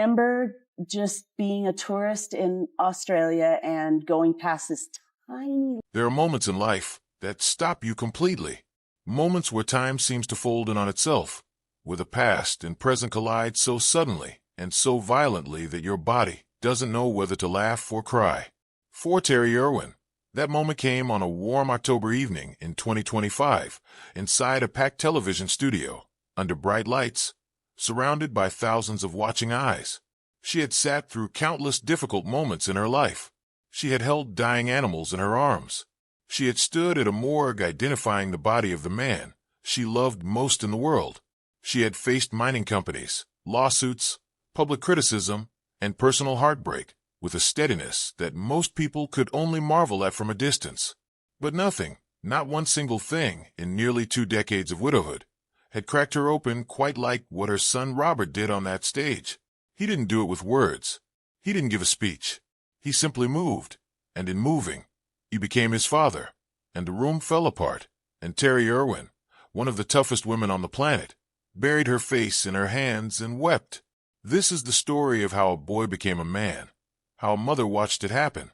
remember just being a tourist in Australia and going past this tiny... There are moments in life that stop you completely. Moments where time seems to fold in on itself, where the past and present collide so suddenly and so violently that your body doesn't know whether to laugh or cry. For Terri Irwin, that moment came on a warm October evening in 2025, inside a packed television studio, under bright lights, surrounded by thousands of watching eyes. She had sat through countless difficult moments in her life. She had held dying animals in her arms. She had stood at a morgue identifying the body of the man she loved most in the world. She had faced mining companies, lawsuits, public criticism, and personal heartbreak with a steadiness that most people could only marvel at from a distance. But nothing, not one single thing in nearly 2 decades of widowhood, had cracked her open quite like what her son Robert did on that stage. He didn't do it with words. He didn't give a speech. He simply moved, and in moving, he became his father, and the room fell apart, and Terri Irwin, one of the toughest women on the planet, buried her face in her hands and wept. This is the story of how a boy became a man, how a mother watched it happen,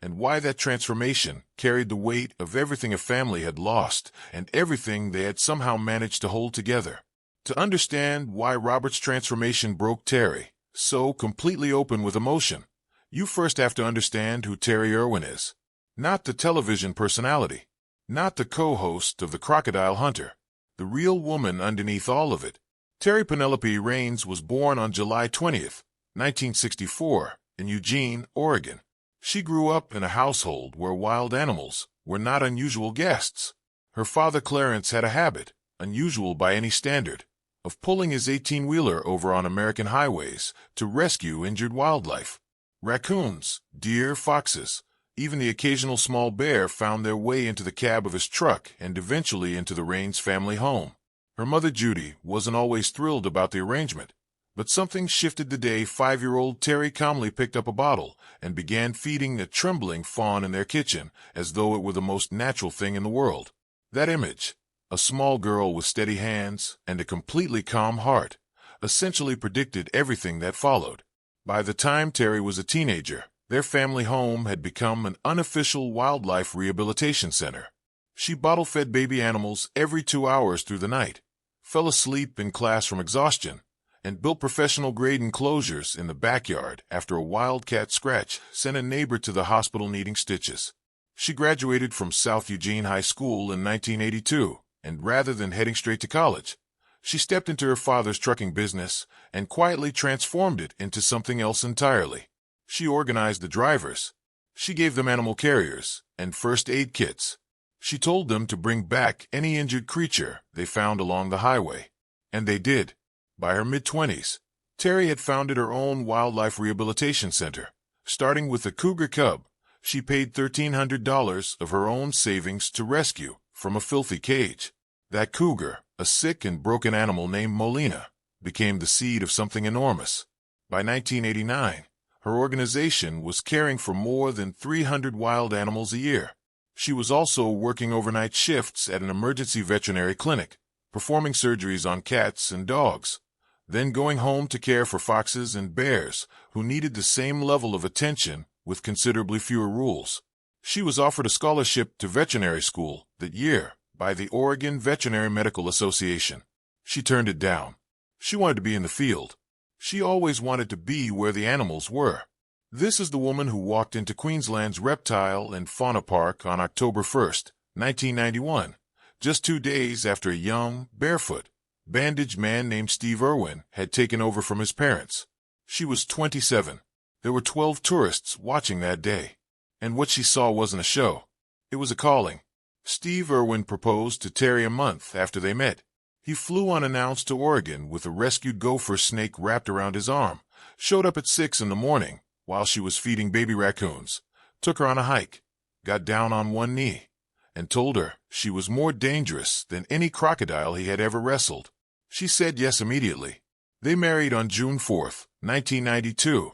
and why that transformation carried the weight of everything a family had lost and everything they had somehow managed to hold together. To understand why Robert's transformation broke Terri so completely open with emotion, you first have to understand who Terri Irwin is. Not the television personality, not the co-host of The Crocodile Hunter, the real woman underneath all of it. Terri Penelope Raines was born on July 20th, 1964, in Eugene, Oregon. She grew up in a household where wild animals were not unusual guests. Her father Clarence had a habit, unusual by any standard, of pulling his 18-wheeler over on American highways to rescue injured wildlife. Raccoons, deer, foxes, even the occasional small bear found their way into the cab of his truck and eventually into the Raines family home. Her mother Judy wasn't always thrilled about the arrangement, but something shifted the day 5-year-old Terri calmly picked up a bottle and began feeding a trembling fawn in their kitchen as though it were the most natural thing in the world. That image, a small girl with steady hands and a completely calm heart, essentially predicted everything that followed. By the time Terri was a teenager, their family home had become an unofficial wildlife rehabilitation center. She bottle-fed baby animals every 2 hours through the night, fell asleep in class from exhaustion, and built professional-grade enclosures in the backyard after a wildcat scratch sent a neighbor to the hospital needing stitches. She graduated from South Eugene High School in 1982, and rather than heading straight to college, she stepped into her father's trucking business and quietly transformed it into something else entirely. She organized the drivers. She gave them animal carriers and first aid kits. She told them to bring back any injured creature they found along the highway. And they did. By her mid-20s, Terri had founded her own wildlife rehabilitation center. Starting with a cougar cub, she paid $1,300 of her own savings to rescue from a filthy cage. That cougar, a sick and broken animal named Molina, became the seed of something enormous. By 1989, her organization was caring for more than 300 wild animals a year. She was also working overnight shifts at an emergency veterinary clinic, performing surgeries on cats and dogs, then going home to care for foxes and bears who needed the same level of attention with considerably fewer rules. She was offered a scholarship to veterinary school that year by the Oregon Veterinary Medical Association. She turned it down. She wanted to be in the field. She always wanted to be where the animals were. This is the woman who walked into Queensland's Reptile and Fauna Park on October 1st, 1991, just 2 days after a young, barefoot, bandaged man named Steve Irwin had taken over from his parents. She was 27. There were 12 tourists watching that day. And what she saw wasn't a show. It was a calling. Steve Irwin proposed to Terri a month after they met. He flew unannounced to Oregon with a rescued gopher snake wrapped around his arm, showed up at 6 in the morning while she was feeding baby raccoons, took her on a hike, got down on one knee, and told her she was more dangerous than any crocodile he had ever wrestled. She said yes immediately. They married on June 4th, 1992,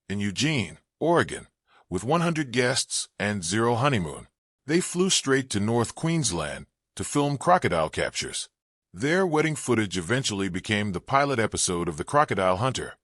in Eugene, Oregon, with 100 guests and 0 honeymoon. They flew straight to North Queensland to film crocodile captures. Their wedding footage eventually became the pilot episode of The Crocodile Hunter,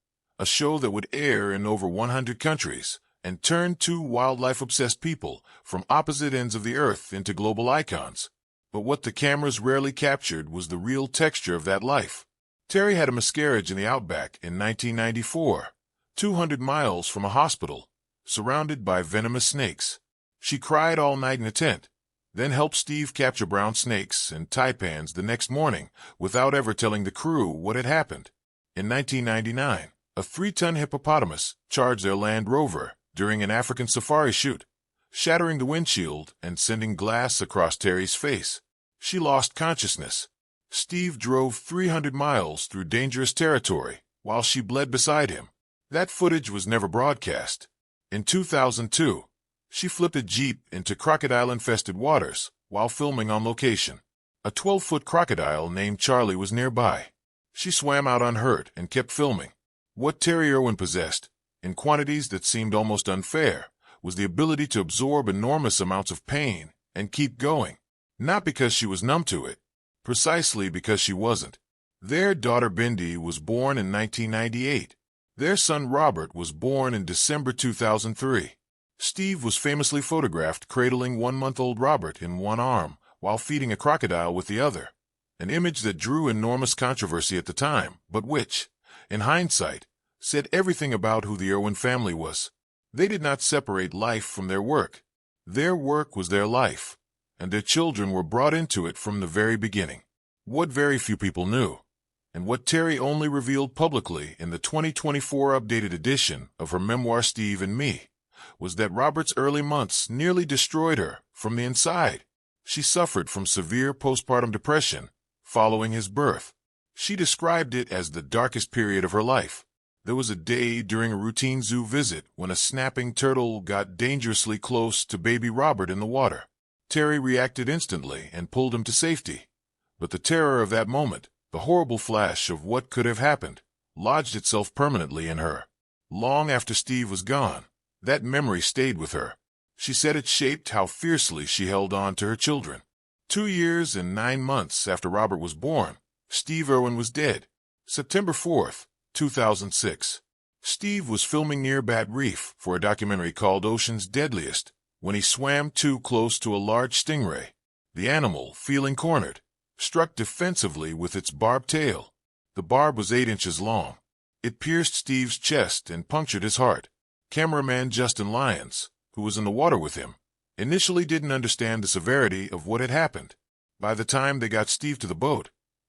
a show that would air in over 100 countries and turn two wildlife-obsessed people from opposite ends of the earth into global icons. But what the cameras rarely captured was the real texture of that life. Terri had a miscarriage in the outback in 1994, 200 miles from a hospital, surrounded by venomous snakes. She cried all night in a tent, then helped Steve capture brown snakes and taipans the next morning without ever telling the crew what had happened. In 1999, a 3-ton hippopotamus charged their Land Rover during an African safari shoot, shattering the windshield and sending glass across Terri's face. She lost consciousness. Steve drove 300 miles through dangerous territory while she bled beside him. That footage was never broadcast. In 2002, she flipped a Jeep into crocodile-infested waters while filming on location. A 12-foot crocodile named Charlie was nearby. She swam out unhurt and kept filming. What Terri Irwin possessed, in quantities that seemed almost unfair, was the ability to absorb enormous amounts of pain and keep going. Not because she was numb to it, precisely because she wasn't. Their daughter Bindi was born in 1998. Their son Robert was born in December 2003. Steve was famously photographed cradling 1-month-old Robert in one arm while feeding a crocodile with the other, an image that drew enormous controversy at the time, but which, in hindsight, said everything about who the Irwin family was. They did not separate life from their work. Their work was their life, and their children were brought into it from the very beginning. What very few people knew, and what Terri only revealed publicly in the 2024 updated edition of her memoir Steve and Me, was that Robert's early months nearly destroyed her from the inside. She suffered from severe postpartum depression following his birth. She described it as the darkest period of her life. There was a day during a routine zoo visit when a snapping turtle got dangerously close to baby Robert in the water. Terri reacted instantly and pulled him to safety. But the terror of that moment, the horrible flash of what could have happened, lodged itself permanently in her. Long after Steve was gone, that memory stayed with her. She said it shaped how fiercely she held on to her children. 2 years and 9 months after Robert was born, Steve Irwin was dead. September 4th, 2006. Steve was filming near Bat Reef for a documentary called Ocean's Deadliest when he swam too close to a large stingray. The animal, feeling cornered, struck defensively with its barbed tail. The barb was 8 inches long. It pierced Steve's chest and punctured his heart. Cameraman Justin Lyons, who was in the water with him, initially didn't understand the severity of what had happened. By the time they got Steve to the boat,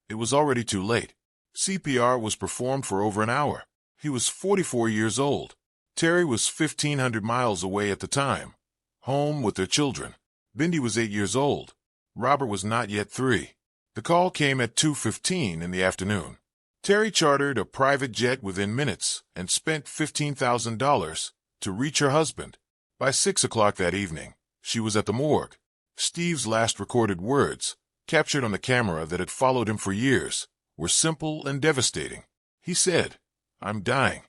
it was already too late. CPR was performed for over an hour. He was 44 years old. Terri was 1,500 miles away at the time, home with their children. Bindi was 8 years old. Robert was not yet 3. The call came at 2:15 in the afternoon. Terri chartered a private jet within minutes and spent $15,000 to reach her husband. By 6 o'clock that evening, she was at the morgue. Steve's last recorded words, captured on the camera that had followed him for years, were simple and devastating. He said, "I'm dying."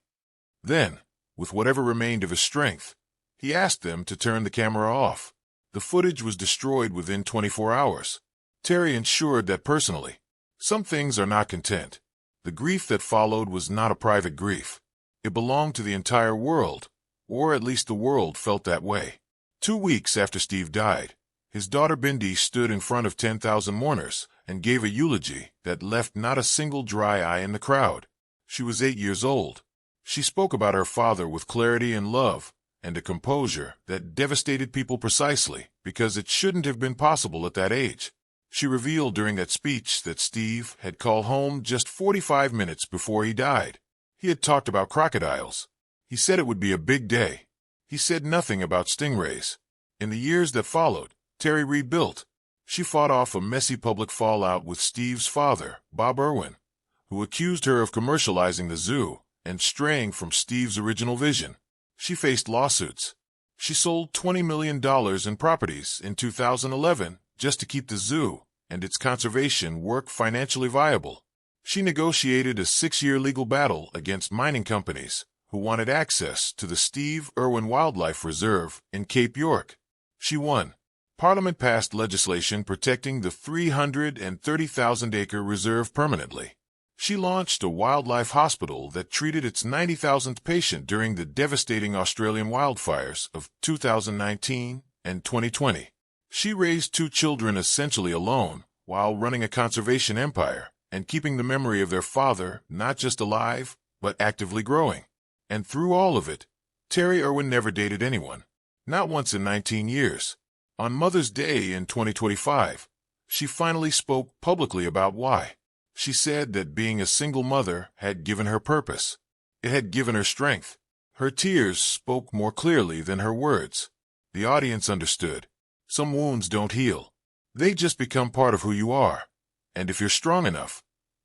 Then, with whatever remained of his strength, he asked them to turn the camera off. The footage was destroyed within 24 hours. Terri ensured that personally. Some things are not content. The grief that followed was not a private grief. It belonged to the entire world, or at least the world felt that way. 2 weeks after Steve died, his daughter Bindi stood in front of 10,000 mourners and gave a eulogy that left not a single dry eye in the crowd. She was 8 years old. She spoke about her father with clarity and love, and a composure that devastated people precisely because it shouldn't have been possible at that age. She revealed during that speech that Steve had called home just 45 minutes before he died. He had talked about crocodiles. He said it would be a big day. He said nothing about stingrays. In the years that followed, Terri rebuilt. She fought off a messy public fallout with Steve's father, Bob Irwin, who accused her of commercializing the zoo and straying from Steve's original vision. She faced lawsuits. She sold $20 million in properties in 2011 just to keep the zoo and its conservation work financially viable. She negotiated a 6-year legal battle against mining companies who wanted access to the Steve Irwin Wildlife Reserve in Cape York. She won. Parliament passed legislation protecting the 330,000-acre reserve permanently. She launched a wildlife hospital that treated its 90,000th patient during the devastating Australian wildfires of 2019 and 2020. She raised 2 children essentially alone while running a conservation empire and keeping the memory of their father not just alive, but actively growing. And through all of it, Terri Irwin never dated anyone. Not once in 19 years. On Mother's Day in 2025, she finally spoke publicly about why. She said that being a single mother had given her purpose. It had given her strength. Her tears spoke more clearly than her words. The audience understood. Some wounds don't heal. They just become part of who you are. And if you're strong enough,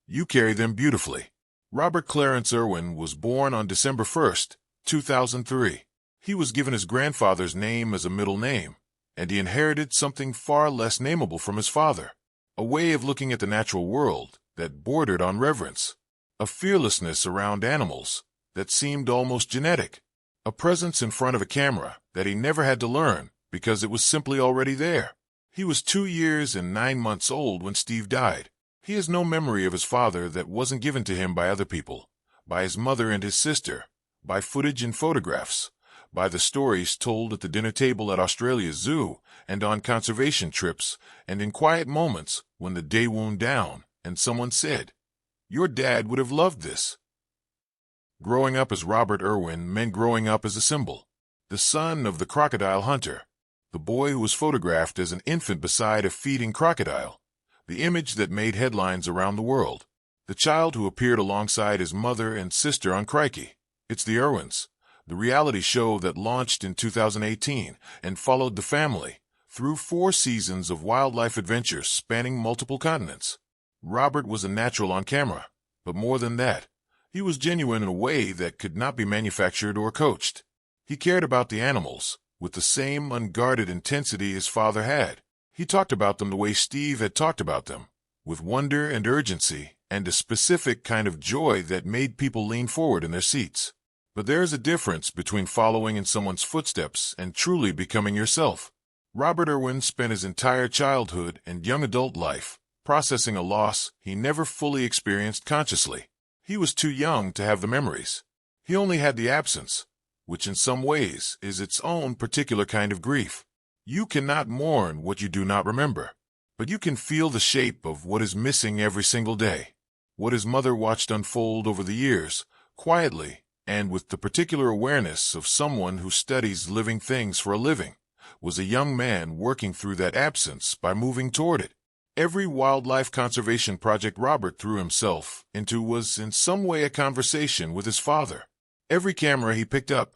you carry them beautifully. Robert Clarence Irwin was born on December 1st, 2003. He was given his grandfather's name as a middle name, and he inherited something far less nameable from his father, a way of looking at the natural world that bordered on reverence, a fearlessness around animals that seemed almost genetic, a presence in front of a camera that he never had to learn because it was simply already there. He was 2 years and 9 months old when Steve died. He has no memory of his father that wasn't given to him by other people, by his mother and his sister, by footage and photographs, by the stories told at the dinner table at Australia's zoo and on conservation trips, and in quiet moments when the day wound down and someone said, "Your dad would have loved this." Growing up as Robert Irwin meant growing up as a symbol, the son of the crocodile hunter, the boy who was photographed as an infant beside a feeding crocodile, the image that made headlines around the world, the child who appeared alongside his mother and sister on Crikey, It's the Irwins, the reality show that launched in 2018 and followed the family through 4 seasons of wildlife adventures spanning multiple continents. Robert was a natural on camera, but more than that, he was genuine in a way that could not be manufactured or coached. He cared about the animals with the same unguarded intensity his father had. He talked about them the way Steve had talked about them, with wonder and urgency and a specific kind of joy that made people lean forward in their seats. But there is a difference between following in someone's footsteps and truly becoming yourself. Robert Irwin spent his entire childhood and young adult life processing a loss he never fully experienced consciously. He was too young to have the memories. He only had the absence, which in some ways is its own particular kind of grief. You cannot mourn what you do not remember, but you can feel the shape of what is missing every single day. What his mother watched unfold over the years, quietly and with the particular awareness of someone who studies living things for a living, was a young man working through that absence by moving toward it. Every wildlife conservation project Robert threw himself into was in some way a conversation with his father. Every camera he picked up,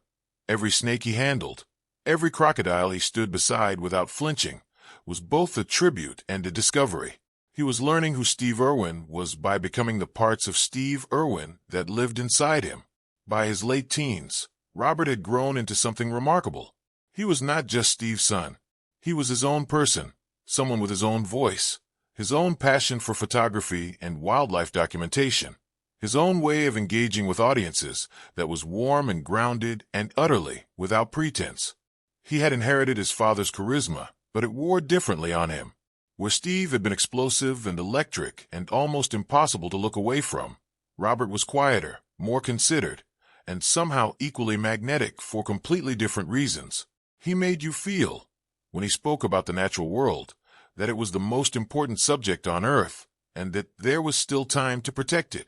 every snake he handled, every crocodile he stood beside without flinching, was both a tribute and a discovery. He was learning who Steve Irwin was by becoming the parts of Steve Irwin that lived inside him. By his late teens, Robert had grown into something remarkable. He was not just Steve's son. He was his own person, someone with his own voice, his own passion for photography and wildlife documentation, his own way of engaging with audiences that was warm and grounded and utterly without pretense. He had inherited his father's charisma, but it wore differently on him. Where Steve had been explosive and electric and almost impossible to look away from, Robert was quieter, more considered, and somehow equally magnetic for completely different reasons. He made you feel, when he spoke about the natural world, that it was the most important subject on Earth, and that there was still time to protect it.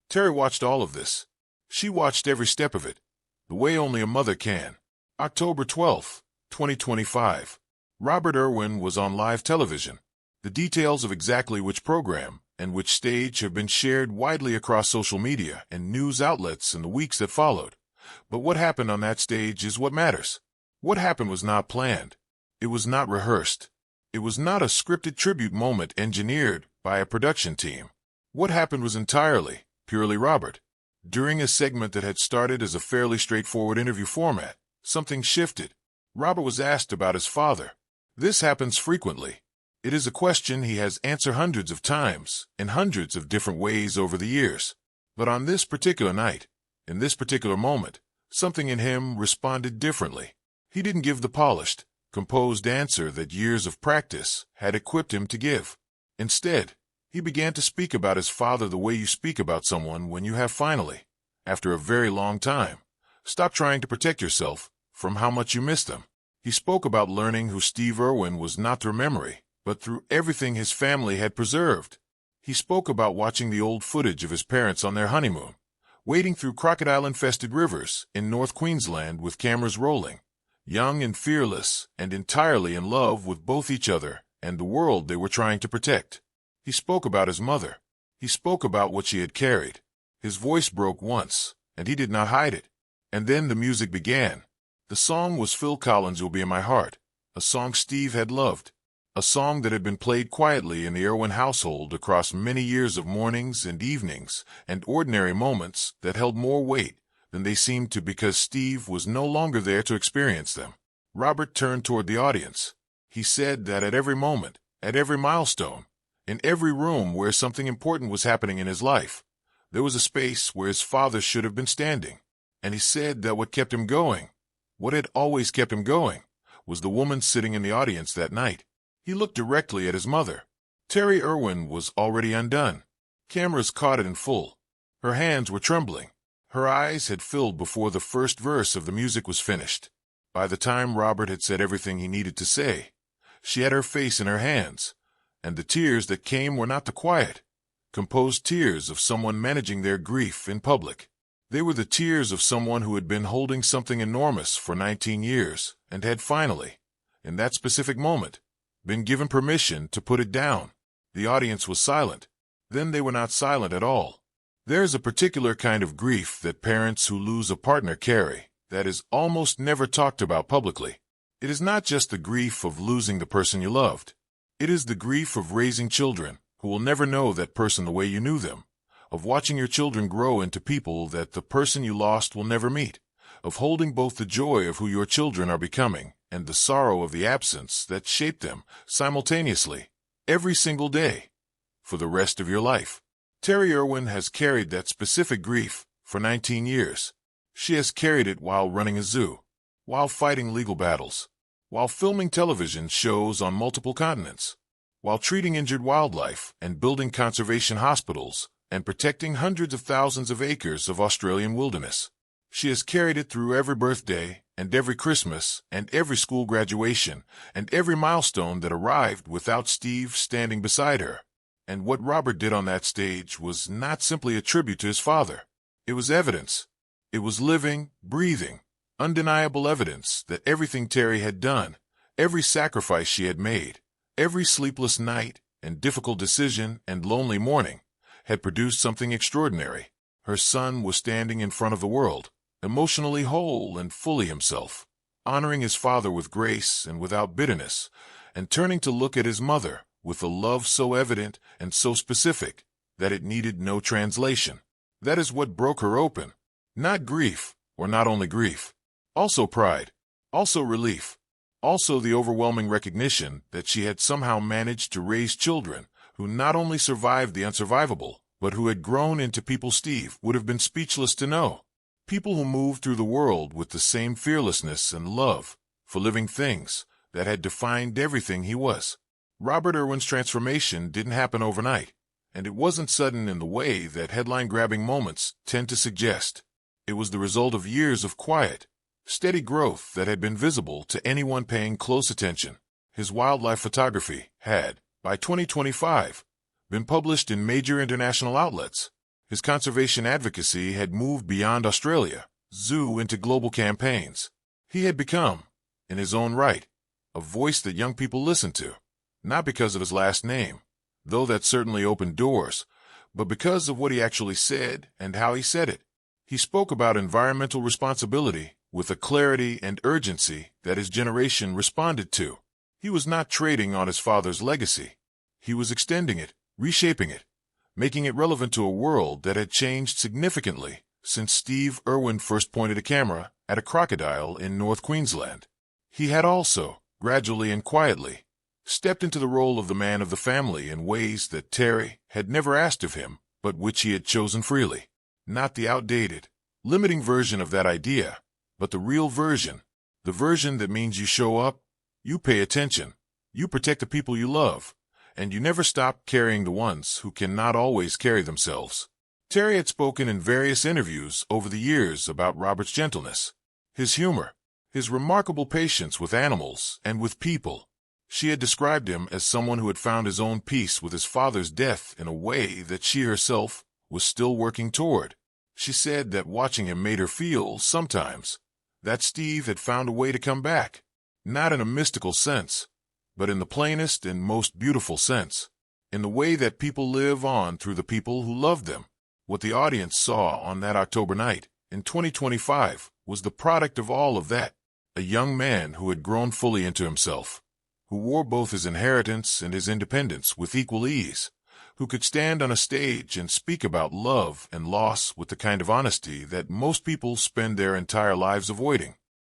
Terri watched all of this. She watched every step of it, the way only a mother can. October 12, 2025. Robert Irwin was on live television. The details of exactly which program and which stage have been shared widely across social media and news outlets in the weeks that followed. But what happened on that stage is what matters. What happened was not planned. It was not rehearsed. It was not a scripted tribute moment engineered by a production team. What happened was entirely, purely Robert. During a segment that had started as a fairly straightforward interview format, something shifted. Robert was asked about his father. This happens frequently. It is a question he has answered hundreds of times in hundreds of different ways over the years. But on this particular night, in this particular moment, something in him responded differently. He didn't give the polished, composed answer that years of practice had equipped him to give. Instead, He began to speak about his father the way you speak about someone when you have finally, after a very long time, stopped trying to protect yourself from how much you miss them. He spoke about learning who Steve Irwin was not through memory, but through everything his family had preserved. He spoke about watching the old footage of his parents on their honeymoon, wading through crocodile-infested rivers in North Queensland with cameras rolling, young and fearless and entirely in love with both each other and the world they were trying to protect. He spoke about his mother. He spoke about what she had carried. His voice broke once, and he did not hide it. And then the music began. The song was Phil Collins' You'll Be in My Heart, a song Steve had loved, a song that had been played quietly in the Irwin household across many years of mornings and evenings and ordinary moments that held more weight than they seemed to because Steve was no longer there to experience them. Robert turned toward the audience. He said that at every moment, at every milestone, in every room where something important was happening in his life, there was a space where his father should have been standing. And he said that what kept him going, what had always kept him going, was the woman sitting in the audience that night. He looked directly at his mother. Terri Irwin was already undone. Cameras caught it in full. Her hands were trembling. Her eyes had filled before the first verse of the music was finished. By the time Robert had said everything he needed to say, she had her face in her hands, and the tears that came were not the quiet, composed tears of someone managing their grief in public. They were the tears of someone who had been holding something enormous for 19 years and had finally, in that specific moment, been given permission to put it down. The audience was silent. Then they were not silent at all. There is a particular kind of grief that parents who lose a partner carry that is almost never talked about publicly. It is not just the grief of losing the person you loved. It is the grief of raising children who will never know that person the way you knew them, of watching your children grow into people that the person you lost will never meet, of holding both the joy of who your children are becoming and the sorrow of the absence that shaped them simultaneously, every single day, for the rest of your life. Terri Irwin has carried that specific grief for 19 years. She has carried it while running a zoo, while fighting legal battles, while filming television shows on multiple continents, while treating injured wildlife and building conservation hospitals and protecting hundreds of thousands of acres of Australian wilderness. She has carried it through every birthday and every Christmas and every school graduation and every milestone that arrived without Steve standing beside her. And what Robert did on that stage was not simply a tribute to his father. It was evidence. It was living, breathing, undeniable evidence that everything Terri had done, every sacrifice she had made, every sleepless night and difficult decision and lonely morning, had produced something extraordinary. Her son was standing in front of the world, emotionally whole and fully himself, honoring his father with grace and without bitterness, and turning to look at his mother with a love so evident and so specific that it needed no translation. That is what broke her open. Not grief, or not only grief. Also pride. Also relief. Also the overwhelming recognition that she had somehow managed to raise children who not only survived the unsurvivable, but who had grown into people Steve would have been speechless to know. People who moved through the world with the same fearlessness and love for living things that had defined everything he was. Robert Irwin's transformation didn't happen overnight, and it wasn't sudden in the way that headline-grabbing moments tend to suggest. It was the result of years of quiet, steady growth that had been visible to anyone paying close attention. His wildlife photography had, by 2025, been published in major international outlets. His conservation advocacy had moved beyond Australia, zoo into global campaigns. He had become, in his own right, a voice that young people listened to, not because of his last name, though that certainly opened doors, but because of what he actually said and how he said it. He spoke about environmental responsibility with a clarity and urgency that his generation responded to. He was not trading on his father's legacy. He was extending it, reshaping it, making it relevant to a world that had changed significantly since Steve Irwin first pointed a camera at a crocodile in North Queensland. He had also, gradually and quietly, stepped into the role of the man of the family in ways that Terri had never asked of him, but which he had chosen freely. Not the outdated, limiting version of that idea, but the real version, the version that means you show up, you pay attention, you protect the people you love, and you never stop carrying the ones who cannot always carry themselves. Terri had spoken in various interviews over the years about Robert's gentleness, his humor, his remarkable patience with animals and with people. She had described him as someone who had found his own peace with his father's death in a way that she herself was still working toward. She said that watching him made her feel, sometimes, that Steve had found a way to come back, not in a mystical sense, but in the plainest and most beautiful sense, in the way that people live on through the people who love them. What the audience saw on that October night in 2025 was the product of all of that, a young man who had grown fully into himself, who wore both his inheritance and his independence with equal ease, who could stand on a stage and speak about love and loss with the kind of honesty that most people spend their entire lives avoiding.